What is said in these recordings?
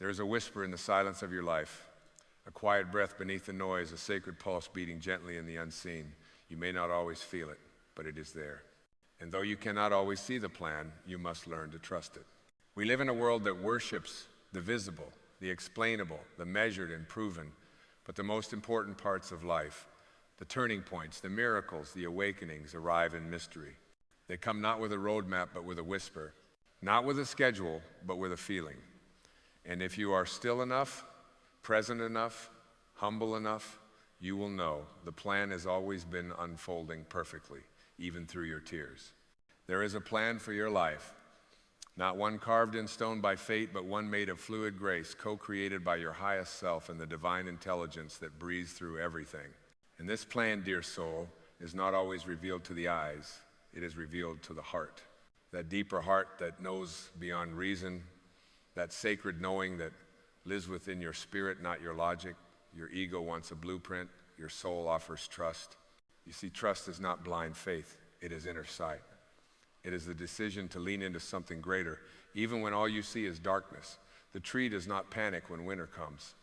There is a whisper in the silence of your life, a quiet breath beneath the noise, a sacred pulse beating gently in the unseen. You may not always feel it, but it is there. And though you cannot always see the plan, you must learn to trust it. We live in a world that worships the visible, the explainable, the measured and proven, but the most important parts of life, the turning points, the miracles, the awakenings, arrive in mystery. They come not with a roadmap, but with a whisper, not with a schedule, but with a feeling. And if you are still enough, present enough, humble enough, you will know the plan has always been unfolding perfectly, even through your tears. There is a plan for your life, not one carved in stone by fate, but one made of fluid grace, co-created by your highest self and the divine intelligence that breathes through everything. And this plan, dear soul, is not always revealed to the eyes. It is revealed to the heart. That deeper heart that knows beyond reason, that sacred knowing that lives within your spirit, not your logic. Your ego wants a blueprint. Your soul offers trust. You see, trust is not blind faith. It is inner sight. It is the decision to lean into something greater, even when all you see is darkness. The tree does not panic when winter comes.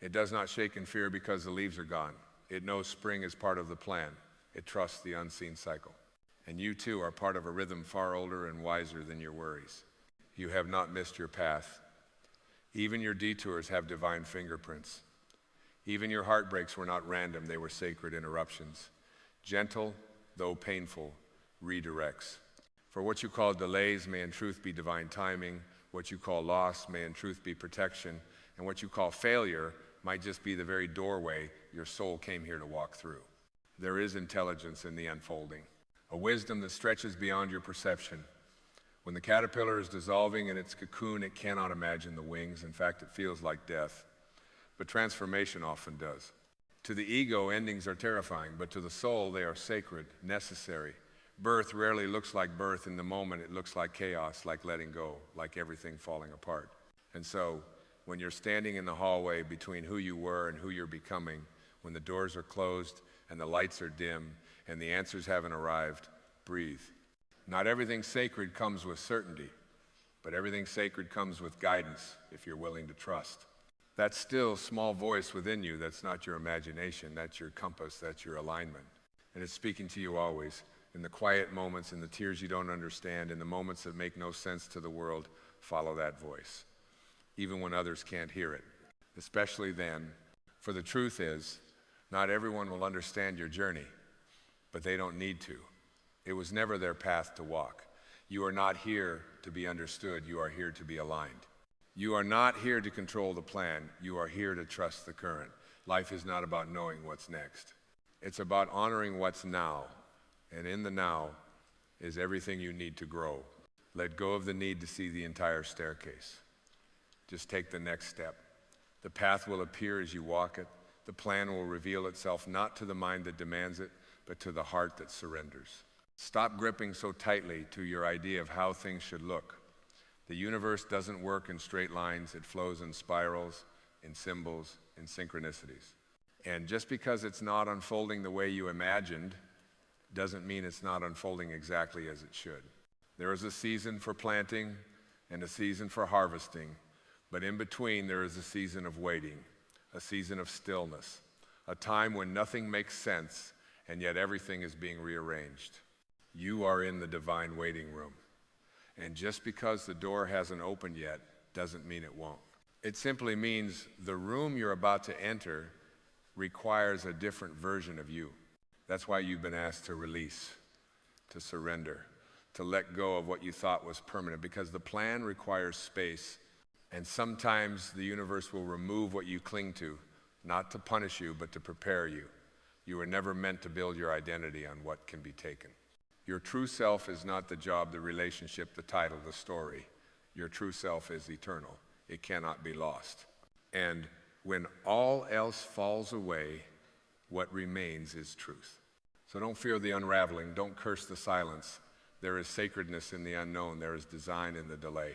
It does not shake in fear because the leaves are gone. It knows spring is part of the plan. It trusts the unseen cycle. And you too are part of a rhythm far older and wiser than your worries. You have not missed your path. Even your detours have divine fingerprints. Even your heartbreaks were not random, they were sacred interruptions. Gentle, though painful, redirects. For what you call delays may in truth be divine timing, what you call loss may in truth be protection, and what you call failure might just be the very doorway your soul came here to walk through. There is intelligence in the unfolding, a wisdom that stretches beyond your perception. When the caterpillar is dissolving in its cocoon, it cannot imagine the wings. In fact, it feels like death. But transformation often does. To the ego, endings are terrifying, but to the soul, they are sacred, necessary. Birth rarely looks like birth. In the moment, it looks like chaos, like letting go, like everything falling apart. And so, when you're standing in the hallway between who you were and who you're becoming, when the doors are closed and the lights are dim and the answers haven't arrived, breathe. Not everything sacred comes with certainty, but everything sacred comes with guidance if you're willing to trust. That still small voice within you, that's not your imagination, that's your compass, that's your alignment. And it's speaking to you always, in the quiet moments, in the tears you don't understand, in the moments that make no sense to the world, follow that voice. Even when others can't hear it, especially then. For the truth is, not everyone will understand your journey, but they don't need to. It was never their path to walk. You are not here to be understood, you are here to be aligned. You are not here to control the plan, you are here to trust the current. Life is not about knowing what's next. It's about honoring what's now, and in the now is everything you need to grow. Let go of the need to see the entire staircase. Just take the next step. The path will appear as you walk it. The plan will reveal itself not to the mind that demands it, but to the heart that surrenders. Stop gripping so tightly to your idea of how things should look. The universe doesn't work in straight lines. It flows in spirals, in symbols, in synchronicities. And just because it's not unfolding the way you imagined doesn't mean it's not unfolding exactly as it should. There is a season for planting and a season for harvesting, but in between there is a season of waiting, a season of stillness, a time when nothing makes sense and yet everything is being rearranged. You are in the divine waiting room. And just because the door hasn't opened yet doesn't mean it won't. It simply means the room you're about to enter requires a different version of you. That's why you've been asked to release, to surrender, to let go of what you thought was permanent, because the plan requires space. And sometimes the universe will remove what you cling to, not to punish you, but to prepare you. You were never meant to build your identity on what can be taken. Your true self is not the job, the relationship, the title, the story. Your true self is eternal. It cannot be lost. And when all else falls away, what remains is truth. So don't fear the unraveling. Don't curse the silence. There is sacredness in the unknown. There is design in the delay.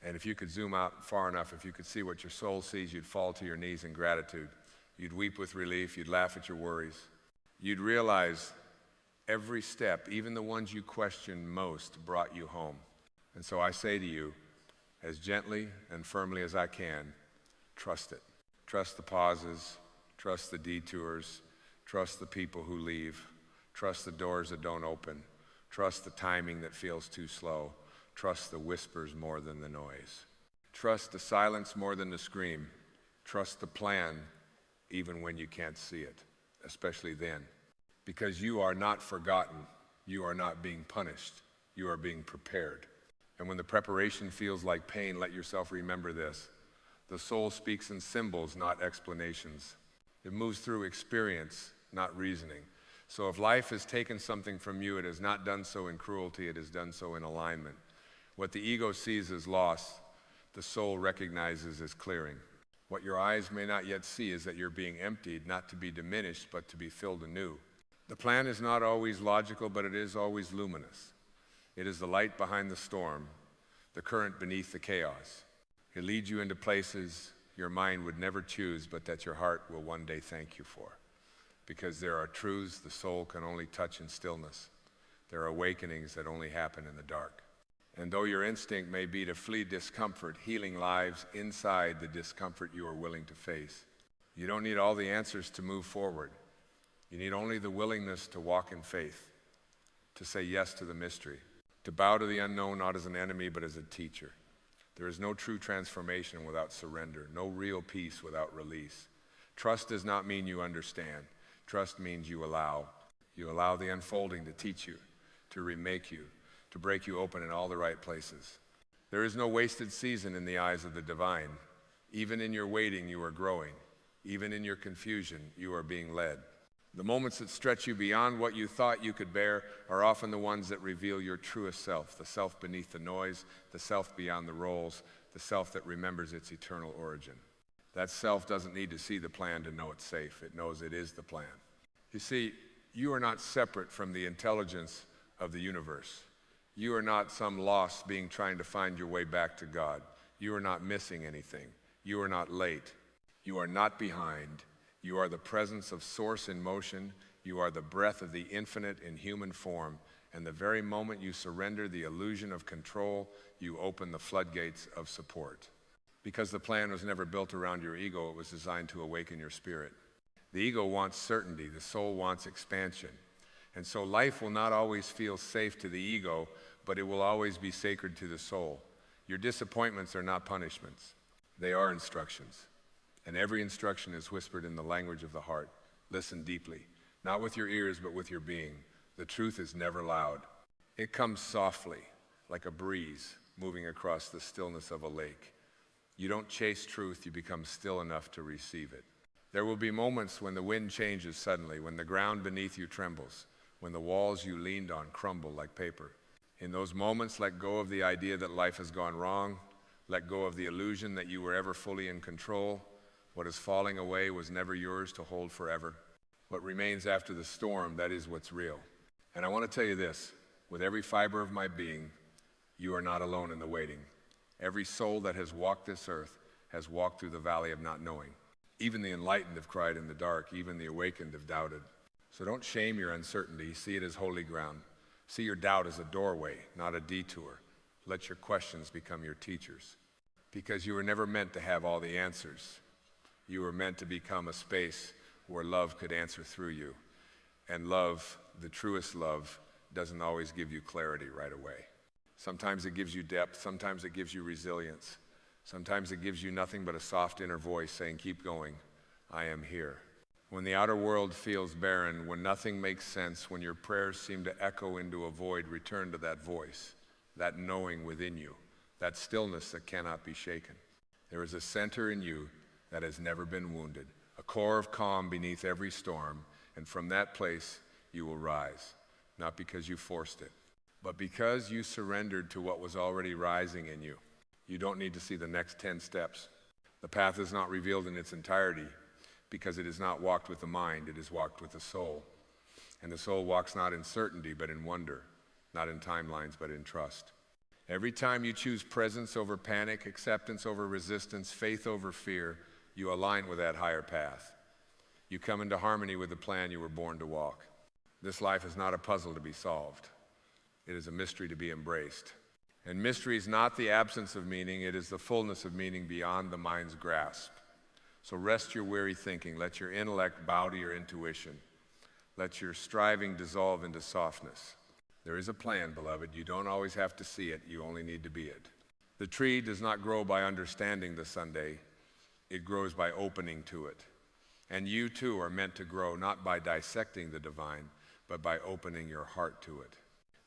And if you could zoom out far enough, if you could see what your soul sees, you'd fall to your knees in gratitude. You'd weep with relief. You'd laugh at your worries. You'd realize every step, even the ones you questioned most, brought you home. And so I say to you, as gently and firmly as I can, Trust it. Trust the pauses, trust the detours, trust the people who leave, trust the doors that don't open, trust the timing that feels too slow, trust the whispers more than the noise. Trust the silence more than the scream. Trust the plan even when you can't see it, especially then. Because you are not forgotten, you are not being punished, you are being prepared. And when the preparation feels like pain, let yourself remember this. The soul speaks in symbols, not explanations. It moves through experience, not reasoning. So if life has taken something from you, it has not done so in cruelty, it has done so in alignment. What the ego sees as loss, the soul recognizes as clearing. What your eyes may not yet see is that you're being emptied, not to be diminished, but to be filled anew. The plan is not always logical, but it is always luminous. It is the light behind the storm, the current beneath the chaos. It leads you into places your mind would never choose, but that your heart will one day thank you for. Because there are truths the soul can only touch in stillness. There are awakenings that only happen in the dark. And though your instinct may be to flee discomfort, healing lives inside the discomfort you are willing to face. You don't need all the answers to move forward. You need only the willingness to walk in faith, to say yes to the mystery, to bow to the unknown not as an enemy but as a teacher. There is no true transformation without surrender, no real peace without release. Trust does not mean you understand. Trust means you allow. You allow the unfolding to teach you, to remake you, to break you open in all the right places. There is no wasted season in the eyes of the divine. Even in your waiting, you are growing. Even in your confusion, you are being led. The moments that stretch you beyond what you thought you could bear are often the ones that reveal your truest self, the self beneath the noise, the self beyond the roles, the self that remembers its eternal origin. That self doesn't need to see the plan to know it's safe. It knows it is the plan. You see, you are not separate from the intelligence of the universe. You are not some lost being trying to find your way back to God. You are not missing anything. You are not late. You are not behind. You are the presence of source in motion. You are the breath of the infinite in human form. And the very moment you surrender the illusion of control, you open the floodgates of support. Because the plan was never built around your ego, it was designed to awaken your spirit. The ego wants certainty, the soul wants expansion. And so life will not always feel safe to the ego, but it will always be sacred to the soul. Your disappointments are not punishments. They are instructions. And every instruction is whispered in the language of the heart. Listen deeply, not with your ears, but with your being. The truth is never loud. It comes softly, like a breeze moving across the stillness of a lake. You don't chase truth, you become still enough to receive it. There will be moments when the wind changes suddenly, when the ground beneath you trembles, when the walls you leaned on crumble like paper. In those moments, let go of the idea that life has gone wrong. Let go of the illusion that you were ever fully in control. What is falling away was never yours to hold forever. What remains after the storm, that is what's real. And I want to tell you this, with every fiber of my being, you are not alone in the waiting. Every soul that has walked this earth has walked through the valley of not knowing. Even the enlightened have cried in the dark, even the awakened have doubted. So don't shame your uncertainty, see it as holy ground. See your doubt as a doorway, not a detour. Let your questions become your teachers. Because you were never meant to have all the answers. You were meant to become a space where love could answer through you. And love, the truest love, doesn't always give you clarity right away. Sometimes it gives you depth, sometimes it gives you resilience. Sometimes it gives you nothing but a soft inner voice saying, keep going, I am here. When the outer world feels barren, when nothing makes sense, when your prayers seem to echo into a void, return to that voice, that knowing within you, that stillness that cannot be shaken. There is a center in you that has never been wounded, a core of calm beneath every storm, and from that place you will rise, not because you forced it, but because you surrendered to what was already rising in you. You don't need to see the next 10 steps. The path is not revealed in its entirety because it is not walked with the mind, it is walked with the soul. And the soul walks not in certainty, but in wonder, not in timelines, but in trust. Every time you choose presence over panic, acceptance over resistance, faith over fear, you align with that higher path. You come into harmony with the plan you were born to walk. This life is not a puzzle to be solved. It is a mystery to be embraced. And mystery is not the absence of meaning, it is the fullness of meaning beyond the mind's grasp. So rest your weary thinking. Let your intellect bow to your intuition. Let your striving dissolve into softness. There is a plan, beloved. You don't always have to see it. You only need to be it. The tree does not grow by understanding the Sunday. It grows by opening to it. And you too are meant to grow not by dissecting the divine, but by opening your heart to it.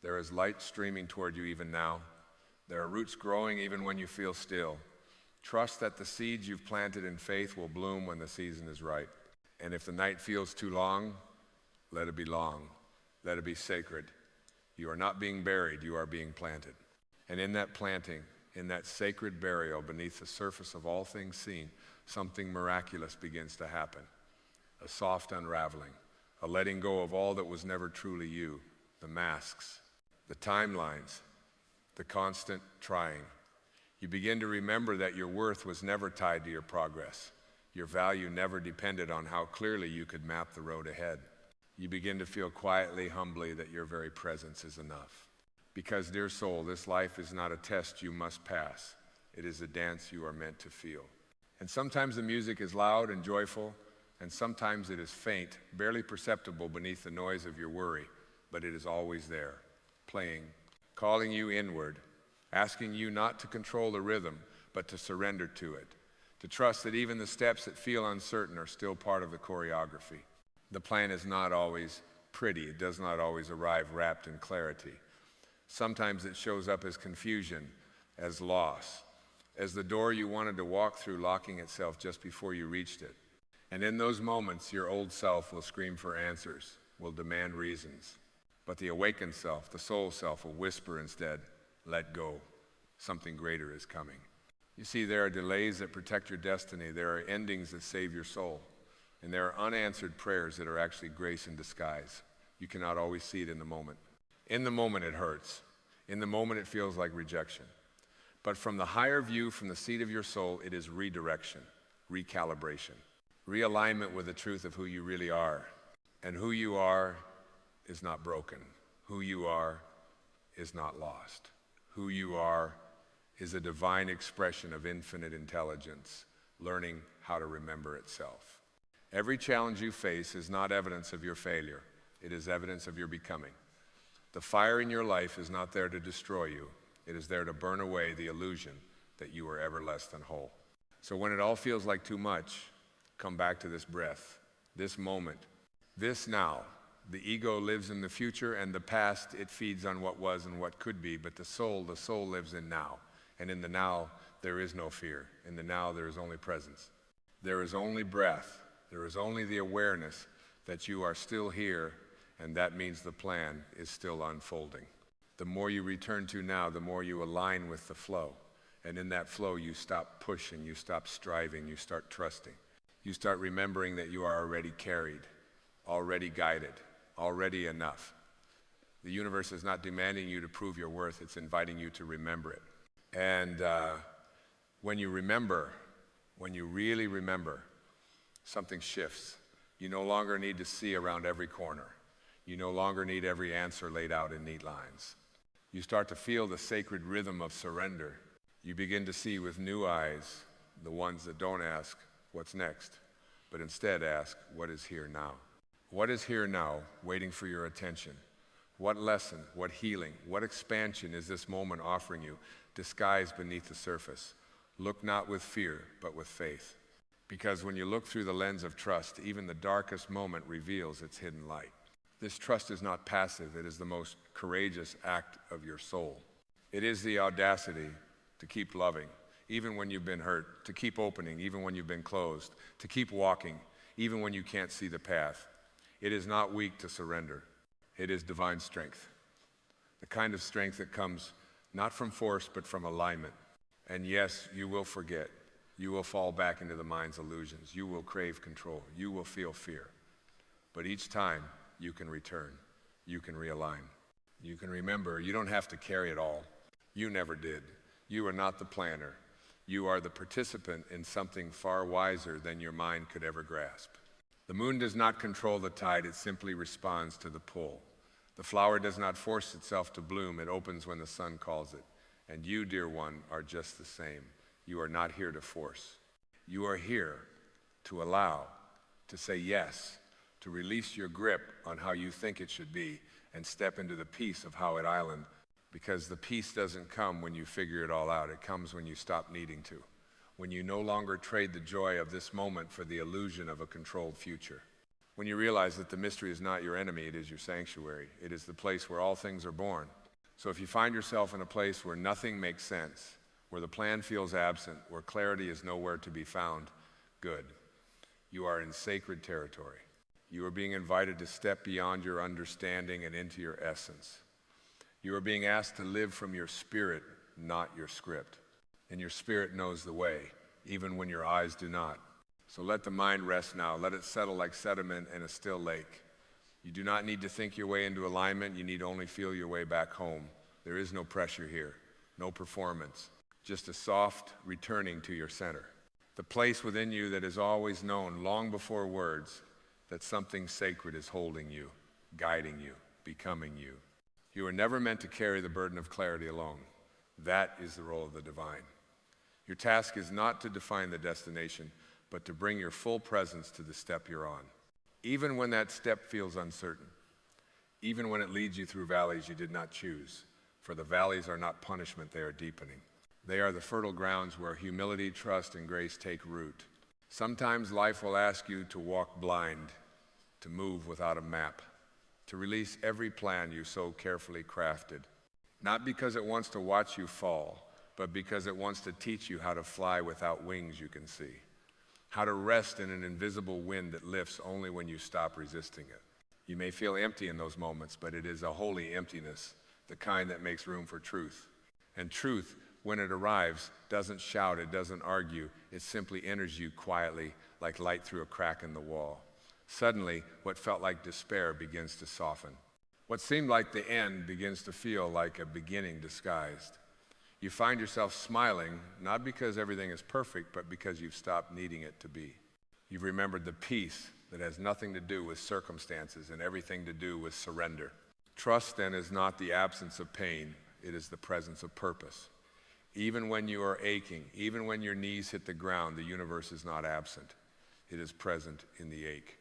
There is light streaming toward you even now. There are roots growing even when you feel still. Trust that the seeds you've planted in faith will bloom when the season is right. And if the night feels too long, let it be long. Let it be sacred. You are not being buried, you are being planted. And in that planting, in that sacred burial beneath the surface of all things seen, something miraculous begins to happen. A soft unraveling, a letting go of all that was never truly you, the masks, the timelines, the constant trying. You begin to remember that your worth was never tied to your progress. Your value never depended on how clearly you could map the road ahead. You begin to feel quietly, humbly that your very presence is enough. Because, dear soul, this life is not a test you must pass. It is a dance you are meant to feel. And sometimes the music is loud and joyful, and sometimes it is faint, barely perceptible beneath the noise of your worry, but it is always there, playing, calling you inward, asking you not to control the rhythm, but to surrender to it, to trust that even the steps that feel uncertain are still part of the choreography. The plan is not always pretty. It does not always arrive wrapped in clarity. Sometimes it shows up as confusion, as loss, as the door you wanted to walk through locking itself just before you reached it. And in those moments, your old self will scream for answers, will demand reasons. But the awakened self, the soul self, will whisper instead, let go. Something greater is coming. You see, there are delays that protect your destiny. There are endings that save your soul. And there are unanswered prayers that are actually grace in disguise. You cannot always see it in the moment. In the moment, it hurts. In the moment, it feels like rejection. But from the higher view, from the seat of your soul, it is redirection, recalibration, realignment with the truth of who you really are. And who you are is not broken. Who you are is not lost. Who you are is a divine expression of infinite intelligence, learning how to remember itself. Every challenge you face is not evidence of your failure. It is evidence of your becoming. The fire in your life is not there to destroy you. It is there to burn away the illusion that you are ever less than whole. So when it all feels like too much, come back to this breath, this moment, this now. The ego lives in the future, and the past, it feeds on what was and what could be, but the soul lives in now. And in the now, there is no fear. In the now, there is only presence. There is only breath. There is only the awareness that you are still here, and that means the plan is still unfolding. The more you return to now, the more you align with the flow. And in that flow, you stop pushing, you stop striving, you start trusting. You start remembering that you are already carried, already guided, already enough. The universe is not demanding you to prove your worth, it's inviting you to remember it. And when you remember, when you really remember, something shifts. You no longer need to see around every corner. You no longer need every answer laid out in neat lines. You start to feel the sacred rhythm of surrender. You begin to see with new eyes, the ones that don't ask, what's next, but instead ask, what is here now? What is here now, waiting for your attention? What lesson, what healing, what expansion is this moment offering you, disguised beneath the surface? Look not with fear, but with faith. Because when you look through the lens of trust, even the darkest moment reveals its hidden light. This trust is not passive, it is the most courageous act of your soul. It is the audacity to keep loving, even when you've been hurt, to keep opening, even when you've been closed, to keep walking, even when you can't see the path. It is not weak to surrender. It is divine strength. The kind of strength that comes not from force, but from alignment. And yes, you will forget. You will fall back into the mind's illusions. You will crave control. You will feel fear. But each time, you can return. You can realign. You can remember, you don't have to carry it all. You never did. You are not the planner. You are the participant in something far wiser than your mind could ever grasp. The moon does not control the tide, it simply responds to the pull. The flower does not force itself to bloom, it opens when the sun calls it. And you, dear one, are just the same. You are not here to force. You are here to allow, to say yes, to release your grip on how you think it should be and step into the peace of Howard Island, because the peace doesn't come when you figure it all out. It comes when you stop needing to, when you no longer trade the joy of this moment for the illusion of a controlled future. When you realize that the mystery is not your enemy, it is your sanctuary. It is the place where all things are born. So if you find yourself in a place where nothing makes sense, where the plan feels absent, where clarity is nowhere to be found, good. You are in sacred territory. You are being invited to step beyond your understanding and into your essence. You are being asked to live from your spirit, not your script. And your spirit knows the way, even when your eyes do not. So let the mind rest now. Let it settle like sediment in a still lake. You do not need to think your way into alignment. You need only feel your way back home. There is no pressure here, no performance, just a soft returning to your center. The place within you that is always known, long before words, that something sacred is holding you, guiding you, becoming you. You are never meant to carry the burden of clarity alone. That is the role of the divine. Your task is not to define the destination, but to bring your full presence to the step you're on. Even when that step feels uncertain, even when it leads you through valleys you did not choose, for the valleys are not punishment, they are deepening. They are the fertile grounds where humility, trust, and grace take root. Sometimes life will ask you to walk blind, to move without a map, to release every plan you so carefully crafted, not because it wants to watch you fall, but because it wants to teach you how to fly without wings you can see, how to rest in an invisible wind that lifts only when you stop resisting it. You may feel empty in those moments, but it is a holy emptiness, the kind that makes room for truth. And truth, when it arrives, doesn't shout, it doesn't argue, it simply enters you quietly like light through a crack in the wall. Suddenly, what felt like despair begins to soften. What seemed like the end begins to feel like a beginning disguised. You find yourself smiling, not because everything is perfect, but because you've stopped needing it to be. You've remembered the peace that has nothing to do with circumstances and everything to do with surrender. Trust, then, is not the absence of pain, it is the presence of purpose. Even when you are aching, even when your knees hit the ground, the universe is not absent. It is present in the ache.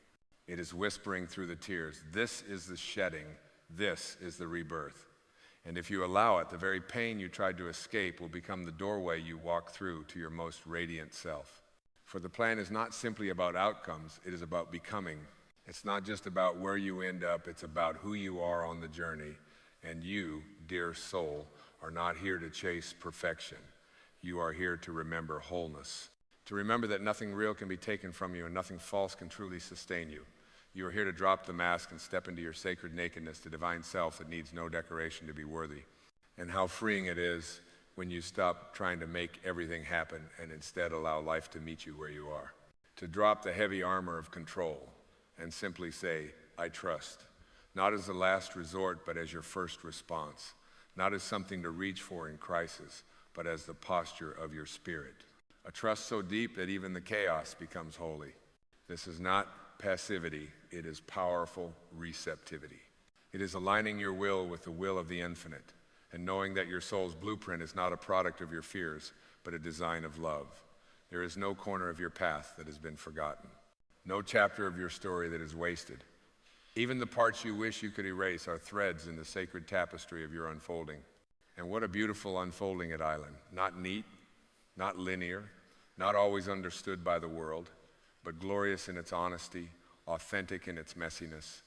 It is whispering through the tears. This is the shedding. This is the rebirth. And if you allow it, the very pain you tried to escape will become the doorway you walk through to your most radiant self. For the plan is not simply about outcomes, it is about becoming. It's not just about where you end up, it's about who you are on the journey. And you, dear soul, are not here to chase perfection. You are here to remember wholeness, to remember that nothing real can be taken from you and nothing false can truly sustain you. You are here to drop the mask and step into your sacred nakedness, the divine self that needs no decoration to be worthy. And how freeing it is when you stop trying to make everything happen and instead allow life to meet you where you are. To drop the heavy armor of control and simply say, I trust, not as a last resort, but as your first response, not as something to reach for in crisis, but as the posture of your spirit. A trust so deep that even the chaos becomes holy. This is not passivity, it is powerful receptivity. It is aligning your will with the will of the infinite and knowing that your soul's blueprint is not a product of your fears, but a design of love. There is no corner of your path that has been forgotten, no chapter of your story that is wasted. Even the parts you wish you could erase are threads in the sacred tapestry of your unfolding. And what a beautiful unfolding at Island. Not neat, not linear, not always understood by the world, but glorious in its honesty, authentic in its messiness.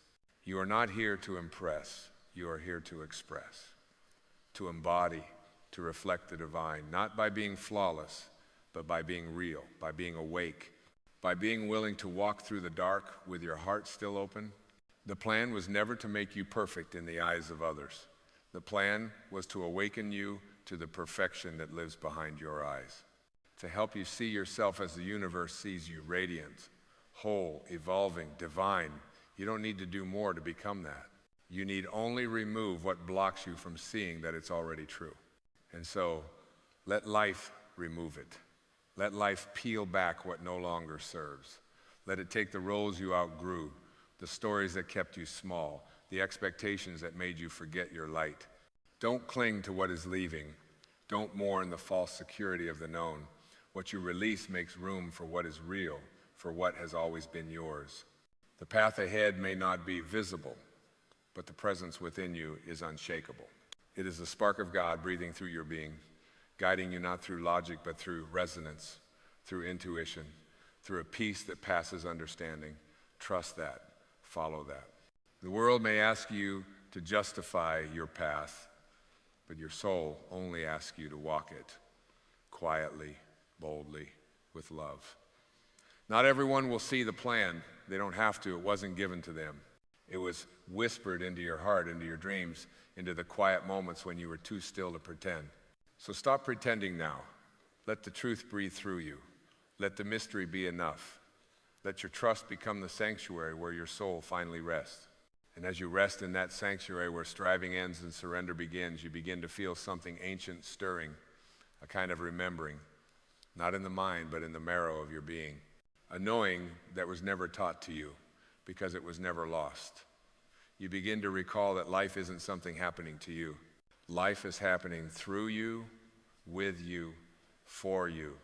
You are not here to impress, you are here to express, to embody, to reflect the divine, not by being flawless, but by being real, by being awake, by being willing to walk through the dark with your heart still open. The plan was never to make you perfect in the eyes of others. The plan was to awaken you to the perfection that lives behind your eyes, to help you see yourself as the universe sees you, radiant, whole, evolving, divine. You don't need to do more to become that. You need only remove what blocks you from seeing that it's already true. And so, let life remove it. Let life peel back what no longer serves. Let it take the roles you outgrew, the stories that kept you small, the expectations that made you forget your light. Don't cling to what is leaving. Don't mourn the false security of the known. What you release makes room for what is real, for what has always been yours. The path ahead may not be visible, but the presence within you is unshakable. It is the spark of God breathing through your being, guiding you not through logic, but through resonance, through intuition, through a peace that passes understanding. Trust that. Follow that. The world may ask you to justify your path, but your soul only asks you to walk it quietly, boldly, with love. Not everyone will see the plan. They don't have to. It wasn't given to them. It was whispered into your heart, into your dreams, into the quiet moments when you were too still to pretend. So stop pretending now. Let the truth breathe through you. Let the mystery be enough. Let your trust become the sanctuary where your soul finally rests. And as you rest in that sanctuary where striving ends and surrender begins, you begin to feel something ancient stirring, a kind of remembering, not in the mind, but in the marrow of your being, a knowing that was never taught to you because it was never lost. You begin to recall that life isn't something happening to you. Life is happening through you, with you, for you.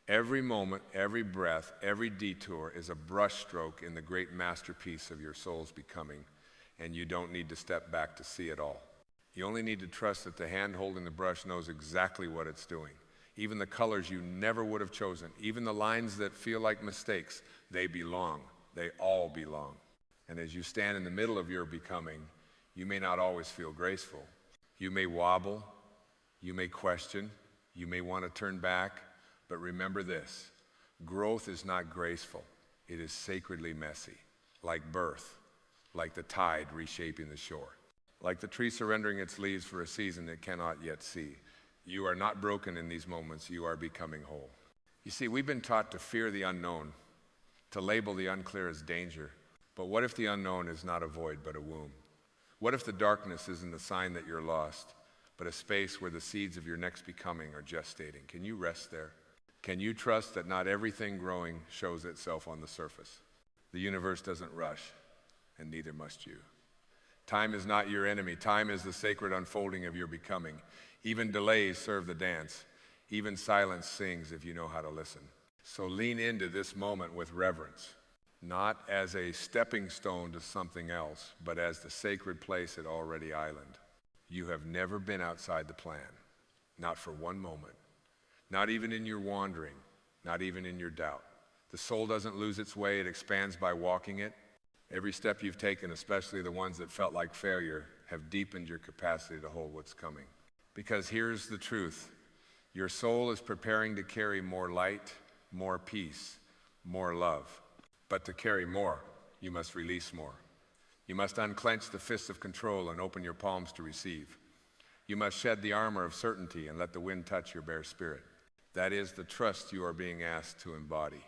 Every moment, every breath, every detour is a brushstroke in the great masterpiece of your soul's becoming, and you don't need to step back to see it all. You only need to trust that the hand holding the brush knows exactly what it's doing. Even the colors you never would have chosen, even the lines that feel like mistakes, they belong. They all belong. And as you stand in the middle of your becoming, you may not always feel graceful. You may wobble, you may question, you may want to turn back, but remember this: growth is not graceful. It is sacredly messy, like birth, like the tide reshaping the shore, like the tree surrendering its leaves for a season it cannot yet see. You are not broken in these moments. You are becoming whole. You see, we've been taught to fear the unknown, to label the unclear as danger. But what if the unknown is not a void, but a womb? What if the darkness isn't a sign that you're lost, but a space where the seeds of your next becoming are gestating? Can you rest there? Can you trust that not everything growing shows itself on the surface? The universe doesn't rush, and neither must you. Time is not your enemy. Time is the sacred unfolding of your becoming. Even delays serve the dance. Even silence sings if you know how to listen. So lean into this moment with reverence, not as a stepping stone to something else, but as the sacred place at Already Island. You have never been outside the plan, not for one moment, not even in your wandering, not even in your doubt. The soul doesn't lose its way, it expands by walking it. Every step you've taken, especially the ones that felt like failure, have deepened your capacity to hold what's coming. Because here's the truth: your soul is preparing to carry more light, more peace, more love. But to carry more, you must release more. You must unclench the fists of control and open your palms to receive. You must shed the armor of certainty and let the wind touch your bare spirit. That is the trust you are being asked to embody.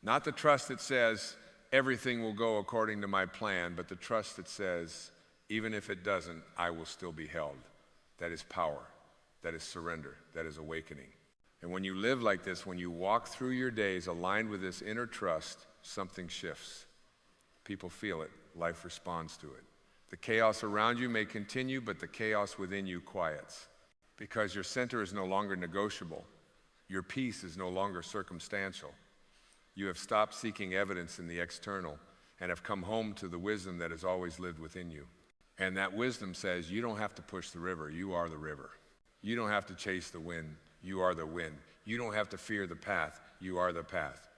Not the trust that says, everything will go according to my plan, but the trust that says, even if it doesn't, I will still be held. That is power. That is surrender. That is awakening. And when you live like this, when you walk through your days aligned with this inner trust, something shifts. People feel it. Life responds to it. The chaos around you may continue, but the chaos within you quiets. Because your center is no longer negotiable. Your peace is no longer circumstantial. You have stopped seeking evidence in the external and have come home to the wisdom that has always lived within you. And that wisdom says you don't have to push the river. You are the river. You don't have to chase the wind. You are the wind. You don't have to fear the path. You are the path.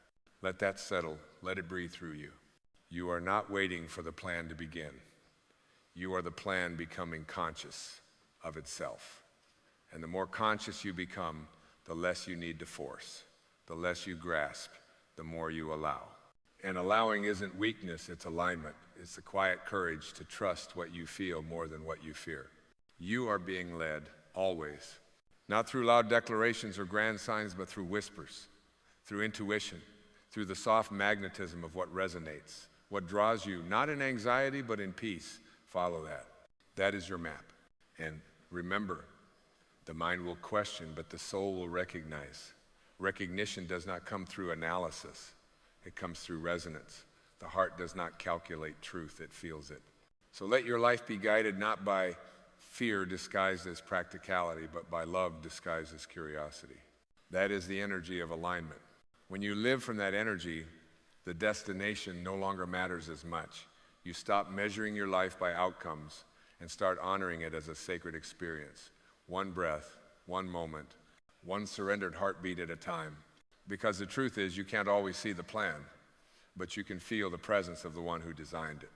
Let that settle. Let it breathe through you. You are not waiting for the plan to begin. You are the plan becoming conscious of itself. And the more conscious you become, the less you need to force, the less you grasp, the more you allow. And allowing isn't weakness, it's alignment. It's the quiet courage to trust what you feel more than what you fear. You are being led, always. Not through loud declarations or grand signs, but through whispers, through intuition, through the soft magnetism of what resonates, what draws you, not in anxiety, but in peace. Follow that. That is your map. And remember, the mind will question, but the soul will recognize. Recognition does not come through analysis. It comes through resonance. The heart does not calculate truth, it feels it. So let your life be guided not by fear disguised as practicality, but by love disguised as curiosity. That is the energy of alignment. When you live from that energy, The destination no longer matters as much. You stop measuring your life by outcomes and start honoring it as a sacred experience. One breath, one moment, one surrendered heartbeat at a time. Because the truth is, you can't always see the plan, but you can feel the presence of the one who designed it.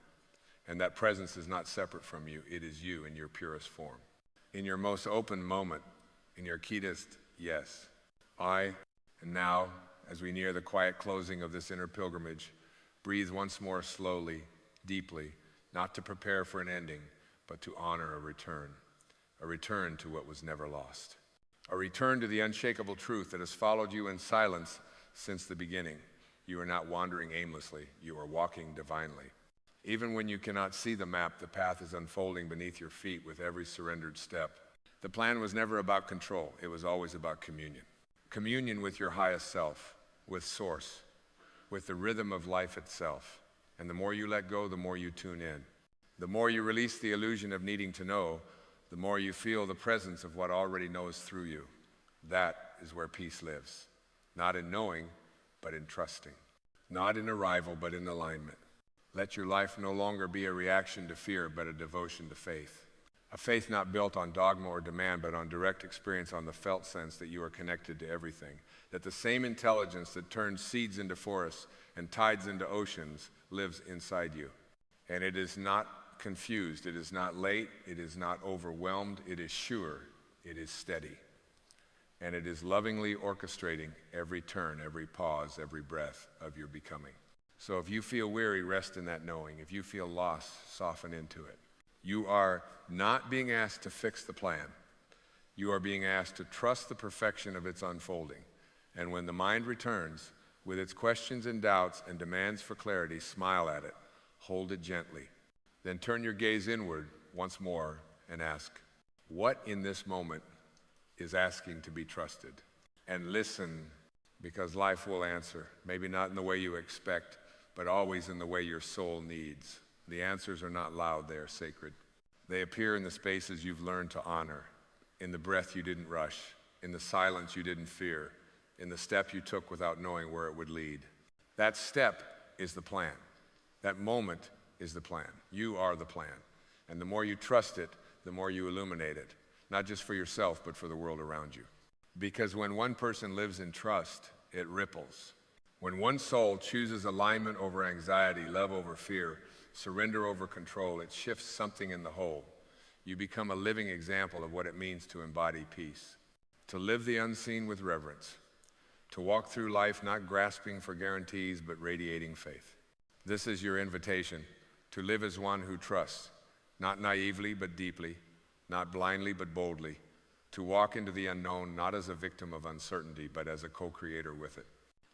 And that presence is not separate from you. It is you in your purest form. In your most open moment, in your keenest yes. And now, as we near the quiet closing of this inner pilgrimage, breathe once more slowly, deeply, not to prepare for an ending, but to honor a return to what was never lost. A return to the unshakable truth that has followed you in silence since the beginning. You are not wandering aimlessly, you are walking divinely. Even when you cannot see the map, the path is unfolding beneath your feet with every surrendered step. The plan was never about control, it was always about communion. Communion with your highest self, with Source, with the rhythm of life itself. And the more you let go, the more you tune in. The more you release the illusion of needing to know, the more you feel the presence of what already knows through you. That is where peace lives. Not in knowing, but in trusting. Not in arrival, but in alignment. Let your life no longer be a reaction to fear, but a devotion to faith. A faith not built on dogma or demand, but on direct experience, on the felt sense that you are connected to everything. That the same intelligence that turns seeds into forests and tides into oceans lives inside you. And it is not confused, it is not late, it is not overwhelmed, it is sure, it is steady. And it is lovingly orchestrating every turn, every pause, every breath of your becoming. So if you feel weary, rest in that knowing. If you feel lost, soften into it. You are not being asked to fix the plan. You are being asked to trust the perfection of its unfolding. And when the mind returns, with its questions and doubts and demands for clarity, smile at it, hold it gently. Then turn your gaze inward once more and ask, what in this moment is asking to be trusted? And listen, because life will answer, maybe not in the way you expect, but always in the way your soul needs. The answers are not loud, they are sacred. They appear in the spaces you've learned to honor, in the breath you didn't rush, in the silence you didn't fear, in the step you took without knowing where it would lead. That step is the plan. That moment is the plan. You are the plan. And the more you trust it, the more you illuminate it, not just for yourself, but for the world around you. Because when one person lives in trust, it ripples. When one soul chooses alignment over anxiety, love over fear, surrender over control, it shifts something in the whole. You become a living example of what it means to embody peace, to live the unseen with reverence, to walk through life not grasping for guarantees, but radiating faith. This is your invitation to live as one who trusts, not naively, but deeply, not blindly, but boldly, to walk into the unknown not as a victim of uncertainty, but as a co-creator with it.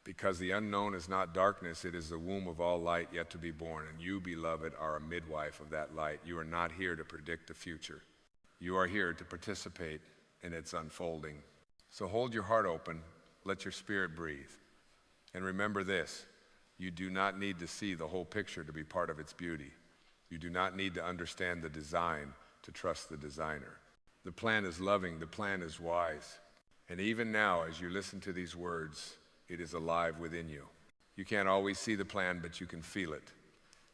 Because the unknown is not darkness, it is the womb of all light yet to be born, and you, beloved, are a midwife of that light. You are not here to predict the future. You are here to participate in its unfolding. So hold your heart open, let your spirit breathe. And remember this, you do not need to see the whole picture to be part of its beauty. You do not need to understand the design to trust the designer. The plan is loving, the plan is wise. And even now, as you listen to these words, it is alive within you. You can't always see the plan, but you can feel it.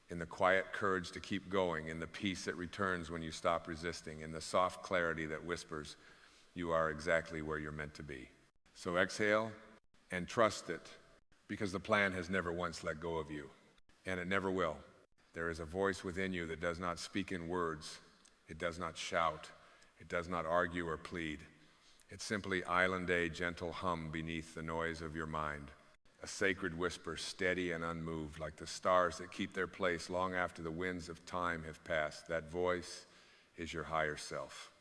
In the quiet courage to keep going, in the peace that returns when you stop resisting, in the soft clarity that whispers, you are exactly where you're meant to be. So exhale and trust it, because the plan has never once let go of you, and it never will. There is a voice within you that does not speak in words. It does not shout. It does not argue or plead. It's simply island-a gentle hum beneath the noise of your mind, a sacred whisper, steady and unmoved, like the stars that keep their place long after the winds of time have passed. That voice is your higher self.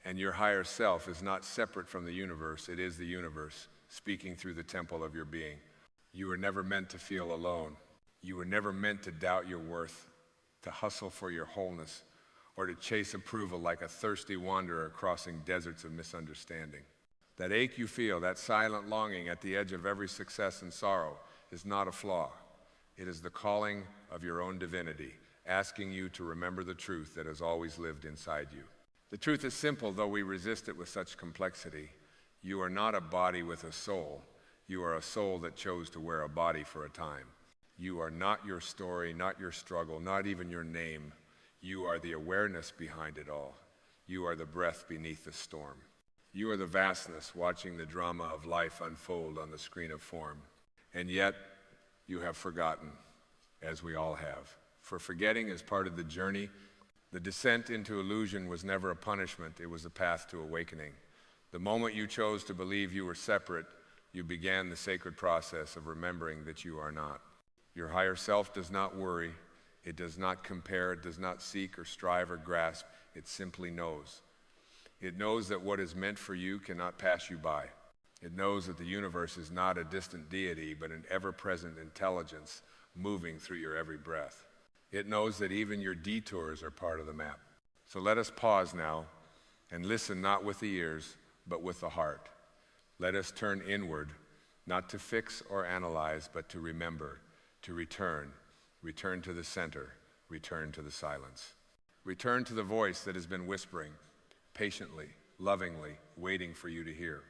And your higher self is not separate from the universe. It is the universe speaking through the temple of your being. You were never meant to feel alone. You were never meant to doubt your worth, to hustle for your wholeness, or to chase approval like a thirsty wanderer crossing deserts of misunderstanding. That ache you feel, that silent longing at the edge of every success and sorrow, is not a flaw. It is the calling of your own divinity, asking you to remember the truth that has always lived inside you. The truth is simple, though we resist it with such complexity. You are not a body with a soul. You are a soul that chose to wear a body for a time. You are not your story, not your struggle, not even your name. You are the awareness behind it all. You are the breath beneath the storm. You are the vastness watching the drama of life unfold on the screen of form. And yet, you have forgotten, as we all have. For forgetting is part of the journey. The descent into illusion was never a punishment, it was a path to awakening. The moment you chose to believe you were separate, you began the sacred process of remembering that you are not. Your higher self does not worry, it does not compare, it does not seek or strive or grasp, it simply knows. It knows that what is meant for you cannot pass you by. It knows that the universe is not a distant deity, but an ever-present intelligence moving through your every breath. It knows that even your detours are part of the map. So let us pause now and listen not with the ears, but with the heart. Let us turn inward, not to fix or analyze, but to remember, to return to the center, return to the silence. Return to the voice that has been whispering, patiently, lovingly, waiting for you to hear.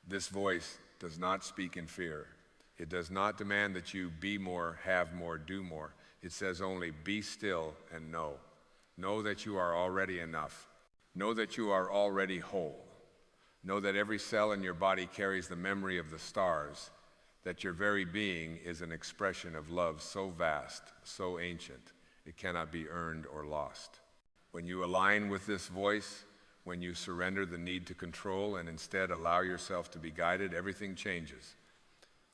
This voice does not speak in fear. It does not demand that you be more, have more, do more. It says only, be still and know. Know that you are already enough. Know that you are already whole. Know that every cell in your body carries the memory of the stars, that your very being is an expression of love so vast, so ancient, it cannot be earned or lost. When you align with this voice, when you surrender the need to control and instead allow yourself to be guided, everything changes.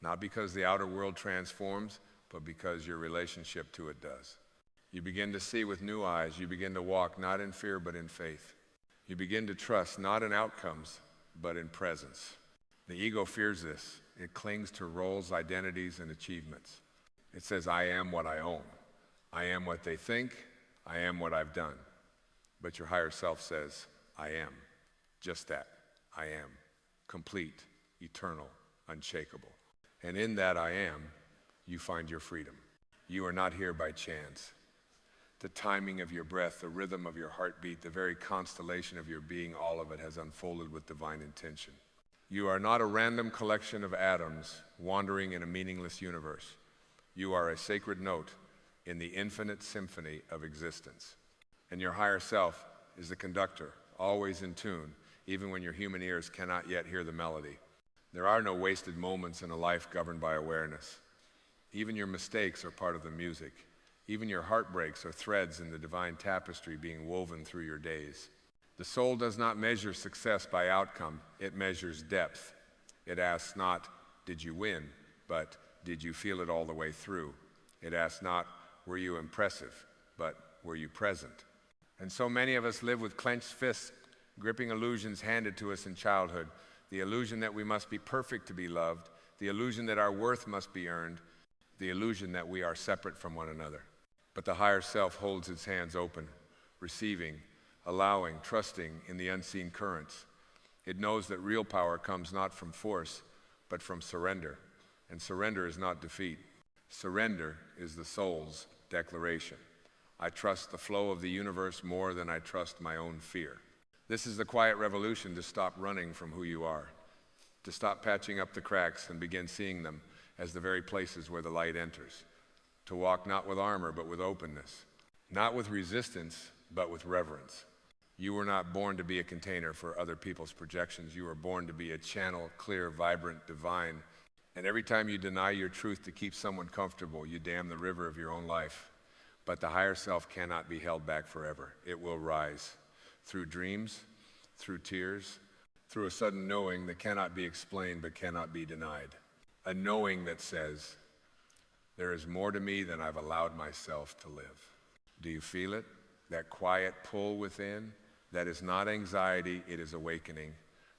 Not because the outer world transforms, but because your relationship to it does. You begin to see with new eyes. You begin to walk not in fear, but in faith. You begin to trust not in outcomes, but in presence. The ego fears this. It clings to roles, identities, and achievements. It says, I am what I own. I am what they think. I am what I've done. But your higher self says, I am. Just that. I am. Complete, eternal, unshakable. And in that I am, you find your freedom. You are not here by chance. The timing of your breath, the rhythm of your heartbeat, the very constellation of your being, all of it has unfolded with divine intention. You are not a random collection of atoms wandering in a meaningless universe. You are a sacred note in the infinite symphony of existence. And your higher self is the conductor, always in tune, even when your human ears cannot yet hear the melody. There are no wasted moments in a life governed by awareness. Even your mistakes are part of the music. Even your heartbreaks are threads in the divine tapestry being woven through your days. The soul does not measure success by outcome, it measures depth. It asks not, did you win, but did you feel it all the way through? It asks not, were you impressive, but were you present? And so many of us live with clenched fists, gripping illusions handed to us in childhood. The illusion that we must be perfect to be loved, the illusion that our worth must be earned, the illusion that we are separate from one another. But the higher self holds its hands open, receiving, allowing, trusting in the unseen currents. It knows that real power comes not from force, but from surrender. And surrender is not defeat. Surrender is the soul's declaration. I trust the flow of the universe more than I trust my own fear. This is the quiet revolution to stop running from who you are, to stop patching up the cracks and begin seeing them as the very places where the light enters, to walk not with armor but with openness, not with resistance but with reverence. You were not born to be a container for other people's projections. You were born to be a channel, clear, vibrant, divine. And every time you deny your truth to keep someone comfortable, you dam the river of your own life. But the higher self cannot be held back forever. It will rise through dreams, through tears, through a sudden knowing that cannot be explained but cannot be denied. A knowing that says, there is more to me than I've allowed myself to live. Do you feel it? That quiet pull within? That is not anxiety, it is awakening.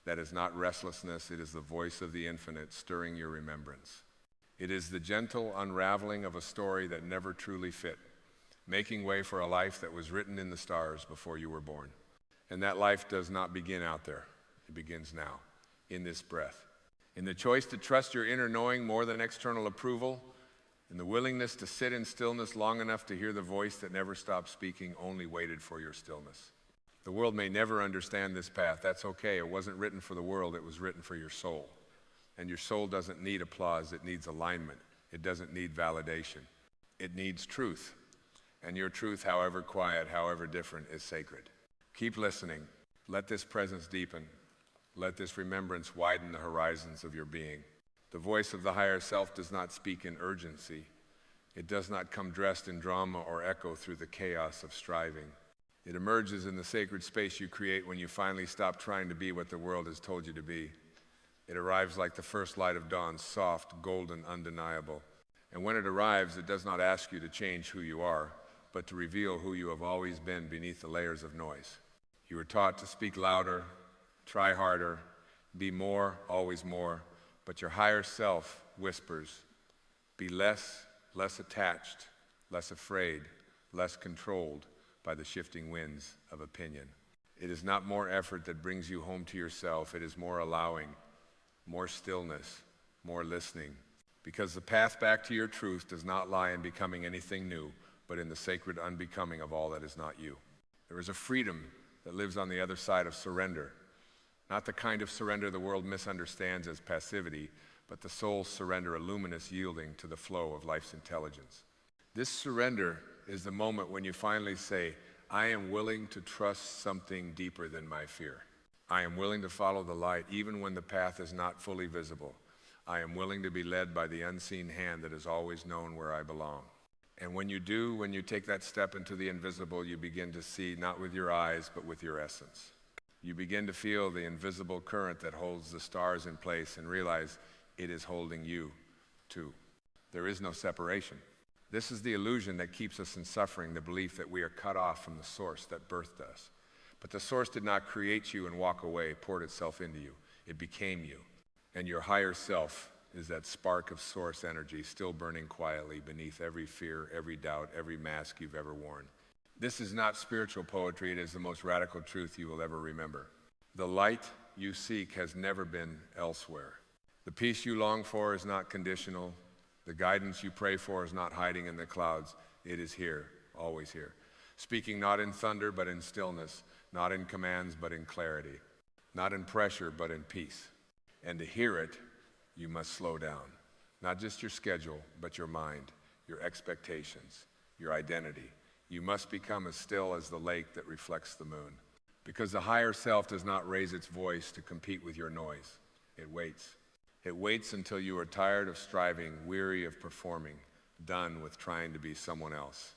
That is not restlessness, it is the voice of the infinite stirring your remembrance. It is the gentle unraveling of a story that never truly fit, making way for a life that was written in the stars before you were born. And that life does not begin out there. It begins now, in this breath. In the choice to trust your inner knowing more than external approval, in the willingness to sit in stillness long enough to hear the voice that never stopped speaking, only waited for your stillness. The world may never understand this path. That's okay. It wasn't written for the world. It was written for your soul. And your soul doesn't need applause. It needs alignment. It doesn't need validation. It needs truth. And your truth, however quiet, however different, is sacred. Keep listening. Let this presence deepen. Let this remembrance widen the horizons of your being. The voice of the higher self does not speak in urgency. It does not come dressed in drama or echo through the chaos of striving. It emerges in the sacred space you create when you finally stop trying to be what the world has told you to be. It arrives like the first light of dawn, soft, golden, undeniable. And when it arrives, it does not ask you to change who you are, but to reveal who you have always been beneath the layers of noise. You were taught to speak louder, try harder, be more, always more, but your higher self whispers, be less attached, less afraid, less controlled by the shifting winds of opinion. It is not more effort that brings you home to yourself. It is more allowing, more stillness, more listening. Because the path back to your truth does not lie in becoming anything new, but in the sacred unbecoming of all that is not you. There is a freedom that lives on the other side of surrender. Not the kind of surrender the world misunderstands as passivity, but the soul's surrender, a luminous yielding to the flow of life's intelligence. This surrender is the moment when you finally say, I am willing to trust something deeper than my fear. I am willing to follow the light even when the path is not fully visible. I am willing to be led by the unseen hand that has always known where I belong. And when you do, when you take that step into the invisible, you begin to see not with your eyes, but with your essence. You begin to feel the invisible current that holds the stars in place and realize it is holding you too. There is no separation. This is the illusion that keeps us in suffering, the belief that we are cut off from the source that birthed us. But the source did not create you and walk away, poured itself into you. It became you. And your higher self is that spark of source energy still burning quietly beneath every fear, every doubt, every mask you've ever worn. This is not spiritual poetry. It is the most radical truth you will ever remember. The light you seek has never been elsewhere. The peace you long for is not conditional. The guidance you pray for is not hiding in the clouds. It is here, always here. Speaking not in thunder, but in stillness. Not in commands, but in clarity. Not in pressure, but in peace. And to hear it, you must slow down. Not just your schedule, but your mind, your expectations, your identity. You must become as still as the lake that reflects the moon. Because the higher self does not raise its voice to compete with your noise. It waits. It waits until you are tired of striving, weary of performing, done with trying to be someone else.